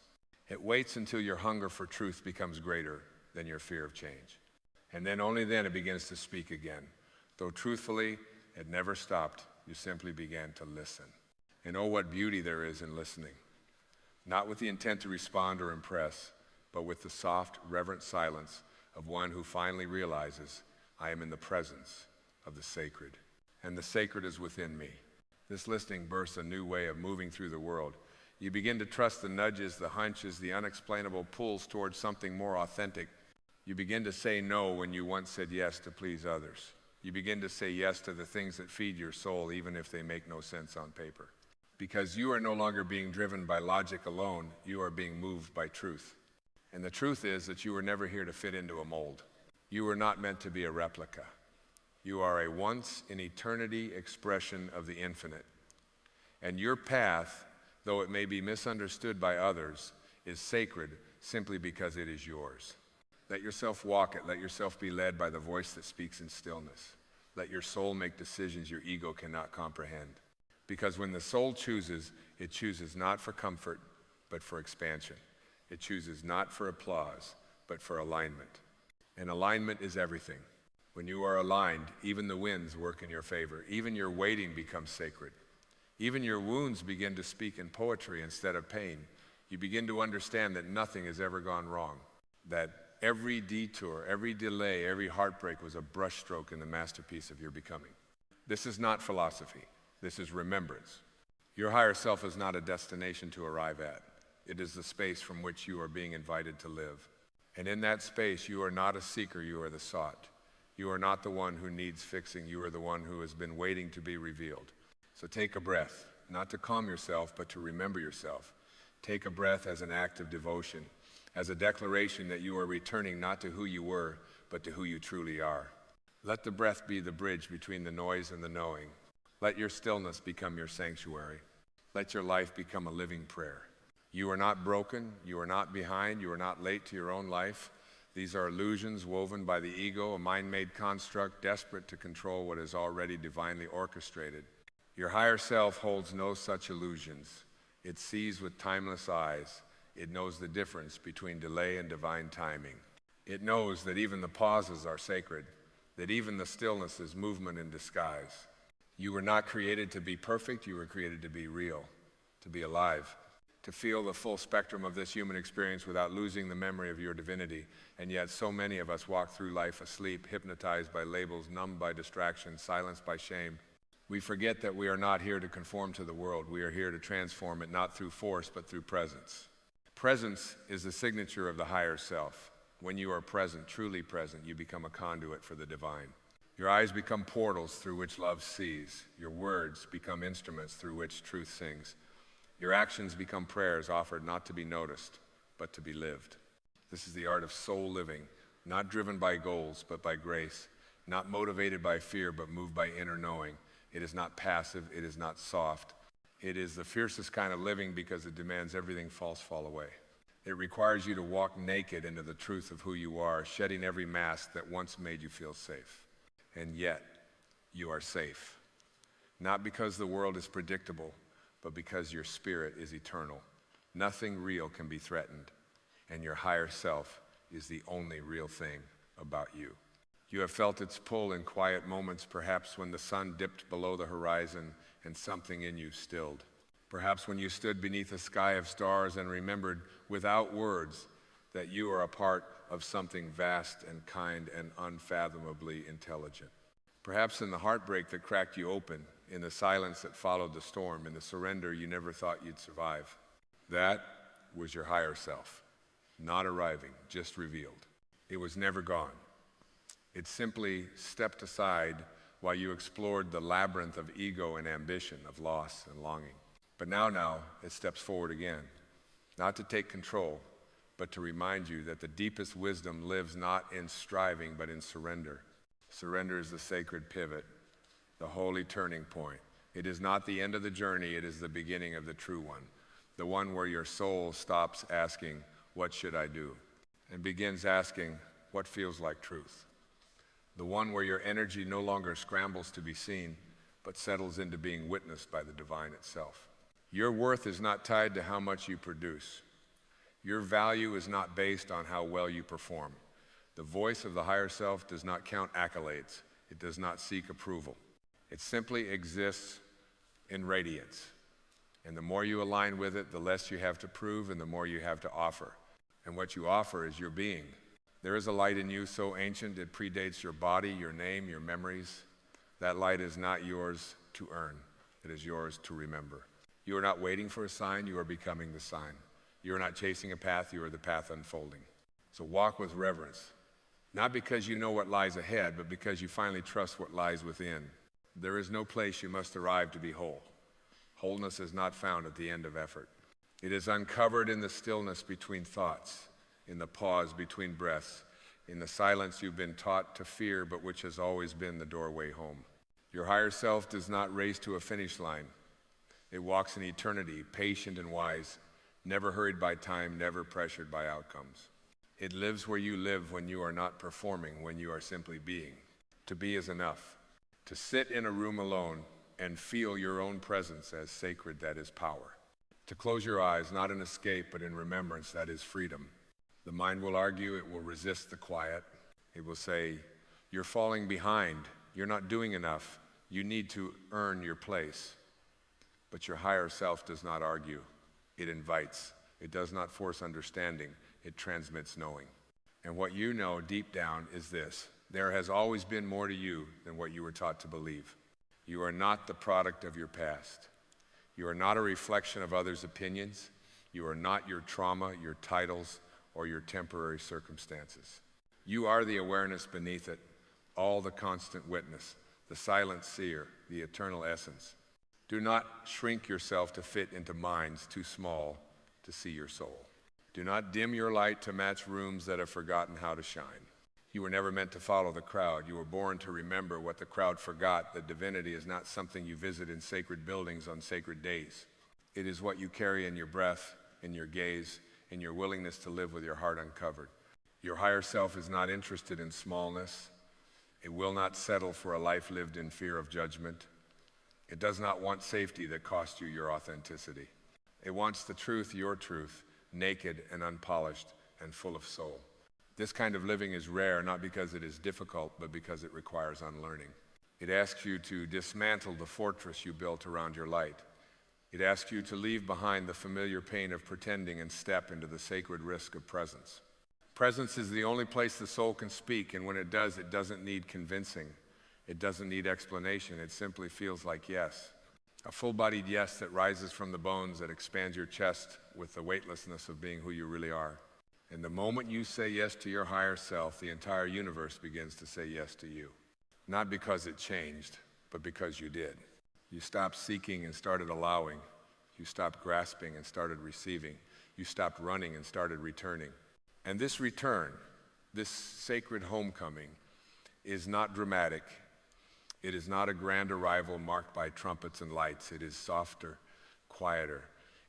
It waits until your hunger for truth becomes greater than your fear of change. And then only then it begins to speak again. Though truthfully, it never stopped. You simply began to listen. And oh, what beauty there is in listening. Not with the intent to respond or impress, but with the soft, reverent silence of one who finally realizes, I am in the presence of the sacred. And the sacred is within me. This listening bursts a new way of moving through the world. You begin to trust the nudges, the hunches, the unexplainable pulls towards something more authentic. You begin to say no when you once said yes to please others. You begin to say yes to the things that feed your soul, even if they make no sense on paper. Because you are no longer being driven by logic alone, you are being moved by truth. And the truth is that you were never here to fit into a mold. You were not meant to be a replica. You are a once-in-eternity expression of the infinite. And your path, though it may be misunderstood by others, is sacred simply because it is yours. Let yourself walk it. Let yourself be led by the voice that speaks in stillness. Let your soul make decisions your ego cannot comprehend. Because when the soul chooses, it chooses not for comfort, but for expansion. It chooses not for applause, but for alignment. And alignment is everything. When you are aligned, even the winds work in your favor. Even your waiting becomes sacred. Even your wounds begin to speak in poetry instead of pain. You begin to understand that nothing has ever gone wrong. That every detour, every delay, every heartbreak was a brushstroke in the masterpiece of your becoming. This is not philosophy. This is remembrance. Your higher self is not a destination to arrive at. It is the space from which you are being invited to live. And in that space, you are not a seeker, you are the sought. You are not the one who needs fixing, you are the one who has been waiting to be revealed. So take a breath, not to calm yourself, but to remember yourself. Take a breath as an act of devotion, as a declaration that you are returning not to who you were, but to who you truly are. Let the breath be the bridge between the noise and the knowing. Let your stillness become your sanctuary. Let your life become a living prayer. You are not broken, you are not behind, you are not late to your own life. These are illusions woven by the ego, a mind-made construct desperate to control what is already divinely orchestrated. Your higher self holds no such illusions. It sees with timeless eyes. It knows the difference between delay and divine timing. It knows that even the pauses are sacred, that even the stillness is movement in disguise. You were not created to be perfect, you were created to be real, to be alive, to feel the full spectrum of this human experience without losing the memory of your divinity. And yet so many of us walk through life asleep, hypnotized by labels, numbed by distraction, silenced by shame. We forget that we are not here to conform to the world. We are here to transform it, not through force, but through presence. Presence is the signature of the higher self. When you are present, truly present, you become a conduit for the divine. Your eyes become portals through which love sees. Your words become instruments through which truth sings. Your actions become prayers offered not to be noticed, but to be lived. This is the art of soul living, not driven by goals, but by grace, not motivated by fear, but moved by inner knowing. It is not passive, it is not soft. It is the fiercest kind of living because it demands everything false fall away. It requires you to walk naked into the truth of who you are, shedding every mask that once made you feel safe. And yet, you are safe. Not because the world is predictable, but because your spirit is eternal. Nothing real can be threatened, and your higher self is the only real thing about you. You have felt its pull in quiet moments, perhaps when the sun dipped below the horizon and something in you stilled. Perhaps when you stood beneath a sky of stars and remembered without words that you are a part of something vast and kind and unfathomably intelligent. Perhaps in the heartbreak that cracked you open, in the silence that followed the storm, in the surrender you never thought you'd survive. That was your higher self, not arriving, just revealed. It was never gone. It simply stepped aside while you explored the labyrinth of ego and ambition, of loss and longing. But now it steps forward again, not to take control, but to remind you that the deepest wisdom lives not in striving, but in surrender. Surrender is the sacred pivot, the holy turning point. It is not the end of the journey, it is the beginning of the true one, the one where your soul stops asking, "What should I do?" and begins asking, "What feels like truth?" The one where your energy no longer scrambles to be seen, but settles into being witnessed by the divine itself. Your worth is not tied to how much you produce. Your value is not based on how well you perform. The voice of the higher self does not count accolades. It does not seek approval. It simply exists in radiance. And the more you align with it, the less you have to prove and the more you have to offer. And what you offer is your being. There is a light in you so ancient it predates your body, your name, your memories. That light is not yours to earn. It is yours to remember. You are not waiting for a sign, you are becoming the sign. You are not chasing a path, you are the path unfolding. So walk with reverence, not because you know what lies ahead, but because you finally trust what lies within. There is no place you must arrive to be whole. Wholeness is not found at the end of effort. It is uncovered in the stillness between thoughts, in the pause between breaths, in the silence you've been taught to fear, but which has always been the doorway home. Your higher self does not race to a finish line. It walks in eternity, patient and wise, never hurried by time, never pressured by outcomes. It lives where you live when you are not performing, when you are simply being. To be is enough. To sit in a room alone and feel your own presence as sacred, that is power. To close your eyes, not in escape, but in remembrance, that is freedom. The mind will argue, it will resist the quiet. It will say, "You're falling behind, you're not doing enough, you need to earn your place." But your higher self does not argue. It invites. It does not force understanding. It transmits knowing. And what you know deep down is this: there has always been more to you than what you were taught to believe. You are not the product of your past. You are not a reflection of others' opinions. You are not your trauma, your titles, or your temporary circumstances. You are the awareness beneath it, all the constant witness, the silent seer, the eternal essence. Do not shrink yourself to fit into minds too small to see your soul. Do not dim your light to match rooms that have forgotten how to shine. You were never meant to follow the crowd. You were born to remember what the crowd forgot, that divinity is not something you visit in sacred buildings on sacred days. It is what you carry in your breath, in your gaze, in your willingness to live with your heart uncovered. Your higher self is not interested in smallness. It will not settle for a life lived in fear of judgment. It does not want safety that costs you your authenticity. It wants the truth, your truth, naked and unpolished and full of soul. This kind of living is rare, not because it is difficult, but because it requires unlearning. It asks you to dismantle the fortress you built around your light. It asks you to leave behind the familiar pain of pretending and step into the sacred risk of presence. Presence is the only place the soul can speak, and when it does, it doesn't need convincing. It doesn't need explanation. It simply feels like yes. A full-bodied yes that rises from the bones, that expands your chest with the weightlessness of being who you really are. And the moment you say yes to your higher self, the entire universe begins to say yes to you. Not because it changed, but because you did. You stopped seeking and started allowing. You stopped grasping and started receiving. You stopped running and started returning. And this return, this sacred homecoming, is not dramatic. It is not a grand arrival marked by trumpets and lights. It is softer, quieter.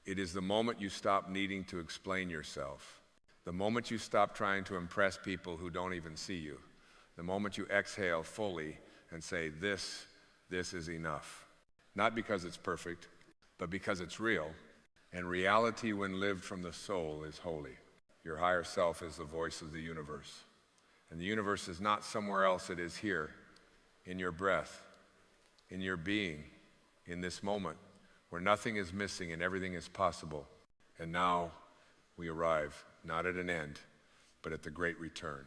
It is the moment you stop needing to explain yourself. The moment you stop trying to impress people who don't even see you. The moment you exhale fully and say, this is enough. Not because it's perfect, but because it's real. And reality, when lived from the soul, is holy. Your higher self is the voice of the universe. And the universe is not somewhere else, it is here, in your breath, in your being, in this moment, where nothing is missing and everything is possible. And now we arrive, not at an end, but at the great return.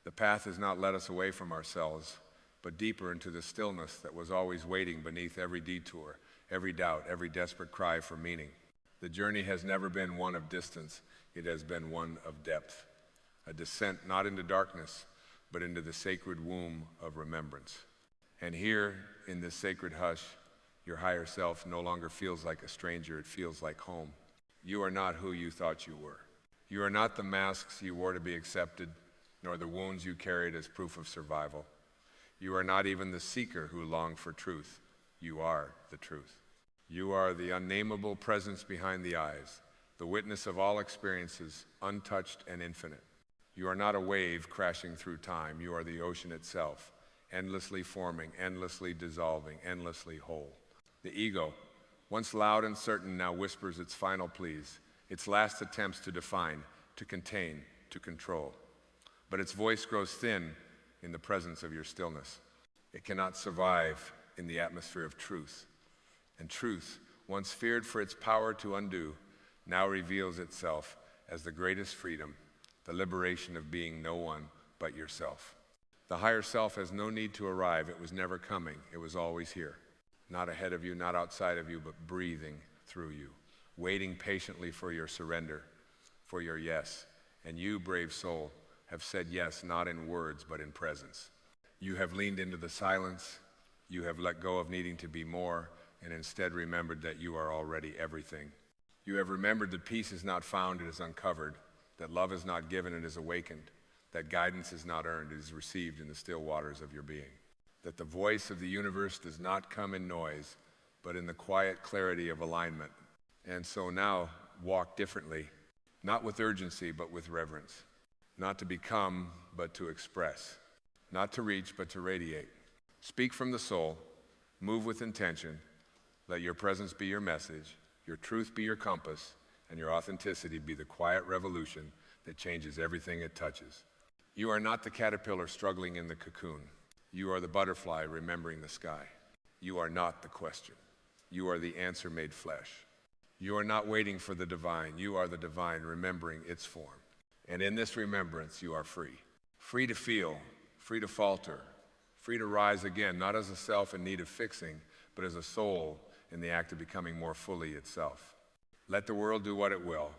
The path has not led us away from ourselves, but deeper into the stillness that was always waiting beneath every detour, every doubt, every desperate cry for meaning. The journey has never been one of distance, it has been one of depth. A descent not into darkness, but into the sacred womb of remembrance. And here, in this sacred hush, your higher self no longer feels like a stranger, it feels like home. You are not who you thought you were. You are not the masks you wore to be accepted, nor the wounds you carried as proof of survival. You are not even the seeker who longed for truth. You are the truth. You are the unnameable presence behind the eyes, the witness of all experiences, untouched and infinite. You are not a wave crashing through time. You are the ocean itself, endlessly forming, endlessly dissolving, endlessly whole. The ego, once loud and certain, now whispers its final pleas, its last attempts to define, to contain, to control. But its voice grows thin in the presence of your stillness. It cannot survive in the atmosphere of truth. And truth, once feared for its power to undo, now reveals itself as the greatest freedom, the liberation of being no one but yourself. The higher self has no need to arrive. It was never coming. It was always here. Not ahead of you, not outside of you, but breathing through you, waiting patiently for your surrender, for your yes. And you, brave soul, have said yes, not in words, but in presence. You have leaned into the silence. You have let go of needing to be more, and instead remembered that you are already everything. You have remembered that peace is not found, it is uncovered, that love is not given, it is awakened, that guidance is not earned, it is received in the still waters of your being, that the voice of the universe does not come in noise, but in the quiet clarity of alignment. And so now, walk differently, not with urgency, but with reverence. Not to become, but to express. Not to reach, but to radiate. Speak from the soul, move with intention, let your presence be your message, your truth be your compass, and your authenticity be the quiet revolution that changes everything it touches. You are not the caterpillar struggling in the cocoon. You are the butterfly remembering the sky. You are not the question. You are the answer made flesh. You are not waiting for the divine. You are the divine remembering its form. And in this remembrance, you are free. Free to feel, free to falter, free to rise again, not as a self in need of fixing, but as a soul in the act of becoming more fully itself. Let the world do what it will.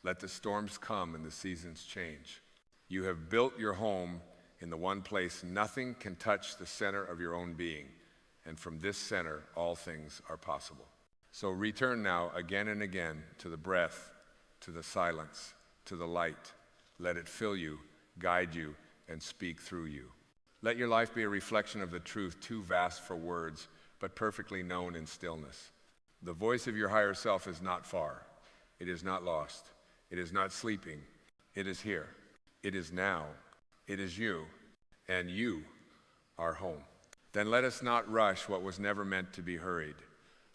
Let the storms come and the seasons change. You have built your home in the one place nothing can touch the center of your own being. And from this center, all things are possible. So return now again and again to the breath, to the silence, to the light. Let it fill you, guide you, and speak through you. Let your life be a reflection of the truth too vast for words, but perfectly known in stillness. The voice of your higher self is not far. It is not lost. It is not sleeping. It is here. It is now. It is you, and you are home. Then let us not rush what was never meant to be hurried.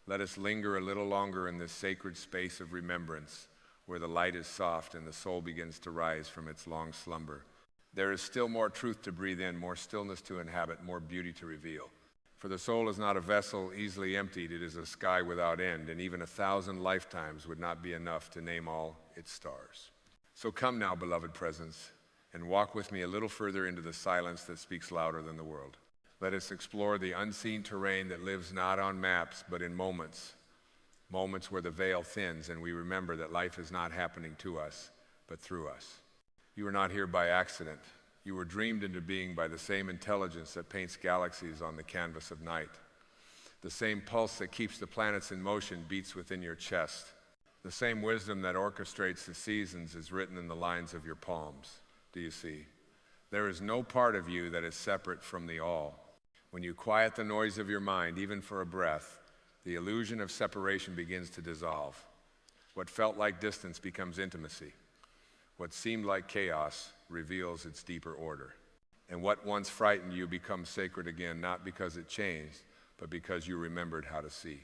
Let us linger a little longer in this sacred space of remembrance, where the light is soft and the soul begins to rise from its long slumber. There is still more truth to breathe in, more stillness to inhabit, more beauty to reveal. For the soul is not a vessel easily emptied, it is a sky without end, and even 1,000 lifetimes would not be enough to name all its stars. So come now, beloved presence, and walk with me a little further into the silence that speaks louder than the world. Let us explore the unseen terrain that lives not on maps, but in moments where the veil thins and we remember that life is not happening to us, but through us. You are not here by accident. You were dreamed into being by the same intelligence that paints galaxies on the canvas of night. The same pulse that keeps the planets in motion beats within your chest. The same wisdom that orchestrates the seasons is written in the lines of your palms. Do you see? There is no part of you that is separate from the all. When you quiet the noise of your mind, even for a breath, the illusion of separation begins to dissolve. What felt like distance becomes intimacy. What seemed like chaos reveals its deeper order. And what once frightened you becomes sacred again, not because it changed, but because you remembered how to see.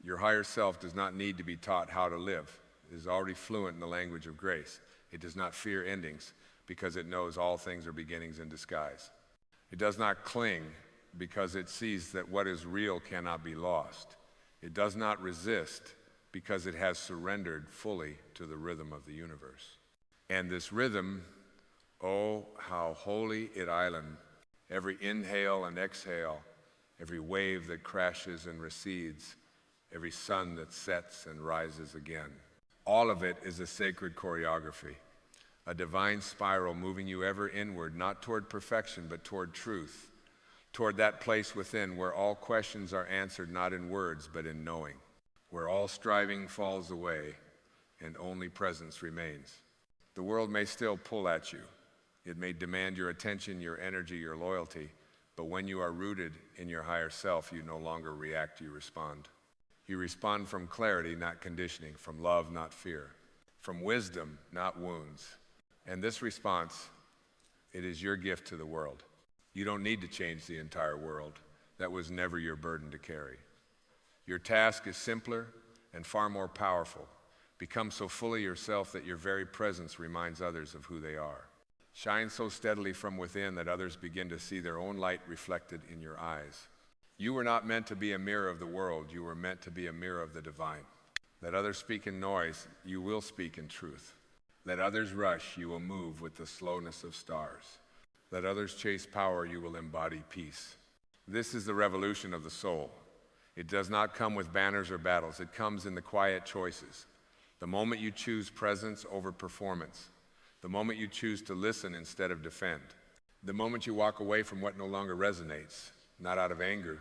Your higher self does not need to be taught how to live. It is already fluent in the language of grace. It does not fear endings because it knows all things are beginnings in disguise. It does not cling because it sees that what is real cannot be lost. It does not resist because it has surrendered fully to the rhythm of the universe. And this rhythm, oh, how holy it island. Every inhale and exhale, every wave that crashes and recedes, every sun that sets and rises again. All of it is a sacred choreography, a divine spiral moving you ever inward, not toward perfection, but toward truth, toward that place within where all questions are answered not in words, but in knowing, where all striving falls away and only presence remains. The world may still pull at you. It may demand your attention, your energy, your loyalty, but when you are rooted in your higher self, you no longer react, you respond. You respond from clarity, not conditioning, from love, not fear, from wisdom, not wounds. And this response, it is your gift to the world. You don't need to change the entire world. That was never your burden to carry. Your task is simpler and far more powerful. Become so full of yourself that your very presence reminds others of who they are. Shine so steadily from within that others begin to see their own light reflected in your eyes. You were not meant to be a mirror of the world. You were meant to be a mirror of the divine. Let others speak in noise. You will speak in truth. Let others rush. You will move with the slowness of stars. Let others chase power. You will embody peace. This is the revolution of the soul. It does not come with banners or battles. It comes in the quiet choices. The moment you choose presence over performance, the moment you choose to listen instead of defend, the moment you walk away from what no longer resonates, not out of anger,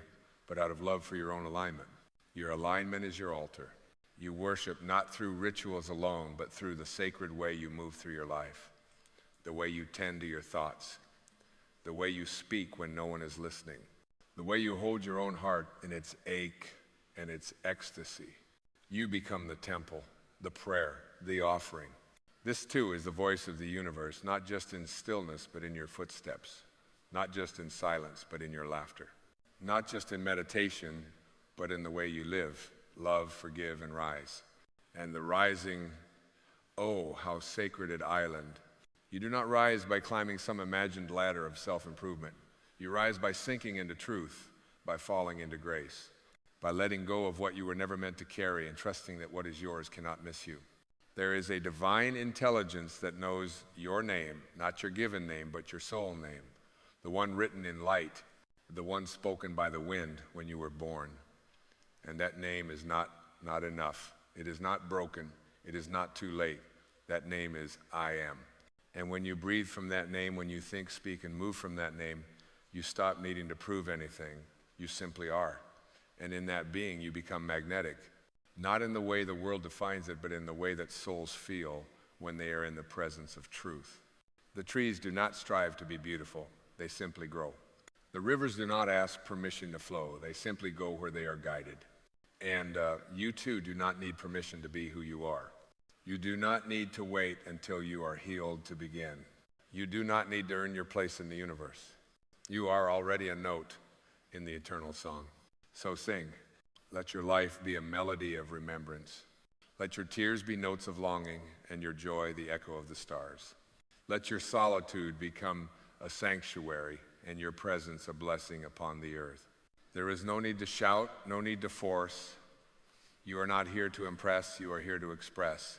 but out of love for your own alignment. Your alignment is your altar. You worship not through rituals alone, but through the sacred way you move through your life, the way you tend to your thoughts, the way you speak when no one is listening, the way you hold your own heart in its ache and its ecstasy. You become the temple, the prayer, the offering. This too is the voice of the universe, not just in stillness, but in your footsteps, not just in silence, but in your laughter, not just in meditation, but in the way you live, love, forgive, and rise. And the rising, oh, how sacred an island. You do not rise by climbing some imagined ladder of self-improvement. You rise by sinking into truth, by falling into grace, by letting go of what you were never meant to carry and trusting that what is yours cannot miss you. There is a divine intelligence that knows your name, not your given name, but your soul name, the one written in light, the one spoken by the wind when you were born. And that name is not enough. It is not broken. It is not too late. That name is I am. And when you breathe from that name, when you think, speak, and move from that name, you stop needing to prove anything. You simply are. And in that being, you become magnetic, not in the way the world defines it, but in the way that souls feel when they are in the presence of truth. The trees do not strive to be beautiful. They simply grow. The rivers do not ask permission to flow. They simply go where they are guided. And you too do not need permission to be who you are. You do not need to wait until you are healed to begin. You do not need to earn your place in the universe. You are already a note in the eternal song. So sing. Let your life be a melody of remembrance. Let your tears be notes of longing, and your joy the echo of the stars. Let your solitude become a sanctuary, and your presence a blessing upon the earth. There is no need to shout, no need to force. You are not here to impress, you are here to express.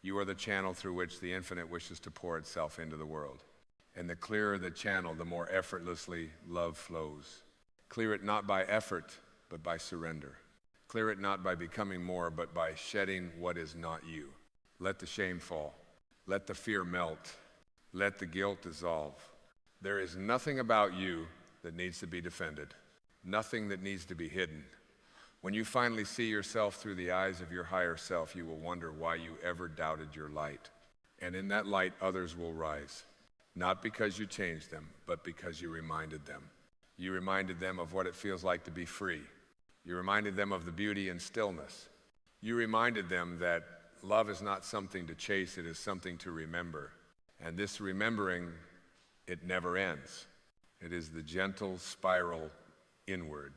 You are the channel through which the infinite wishes to pour itself into the world. And the clearer the channel, the more effortlessly love flows. Clear it not by effort, but by surrender. Clear it not by becoming more, but by shedding what is not you. Let the shame fall. Let the fear melt. Let the guilt dissolve. There is nothing about you that needs to be defended. Nothing that needs to be hidden. When you finally see yourself through the eyes of your higher self, you will wonder why you ever doubted your light. And in that light, others will rise. Not because you changed them, but because you reminded them. You reminded them of what it feels like to be free. You reminded them of the beauty and stillness. You reminded them that love is not something to chase, it is something to remember. And this remembering, it never ends. It is the gentle spiral inward,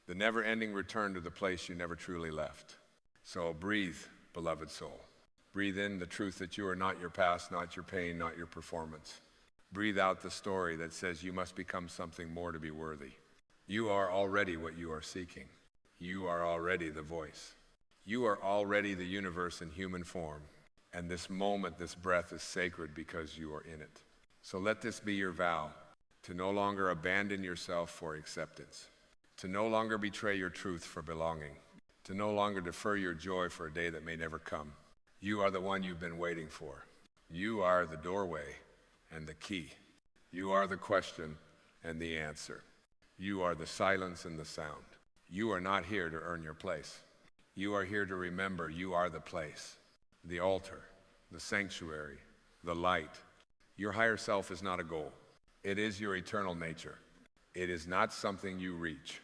the never-ending return to the place you never truly left. So breathe, beloved soul. Breathe in the truth that you are not your past, not your pain, not your performance. Breathe out the story that says you must become something more to be worthy. You are already what you are seeking. You are already the voice. You are already the universe in human form. And this moment, this breath is sacred because you are in it. So let this be your vow, to no longer abandon yourself for acceptance, to no longer betray your truth for belonging, to no longer defer your joy for a day that may never come. You are the one you've been waiting for. You are the doorway and the key. You are the question and the answer. You are the silence and the sound. You are not here to earn your place. You are here to remember you are the place, the altar, the sanctuary, the light. Your higher self is not a goal. It is your eternal nature. It is not something you reach.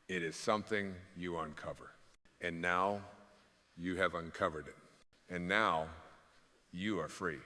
It is something you uncover. And now you have uncovered it. And now you are free.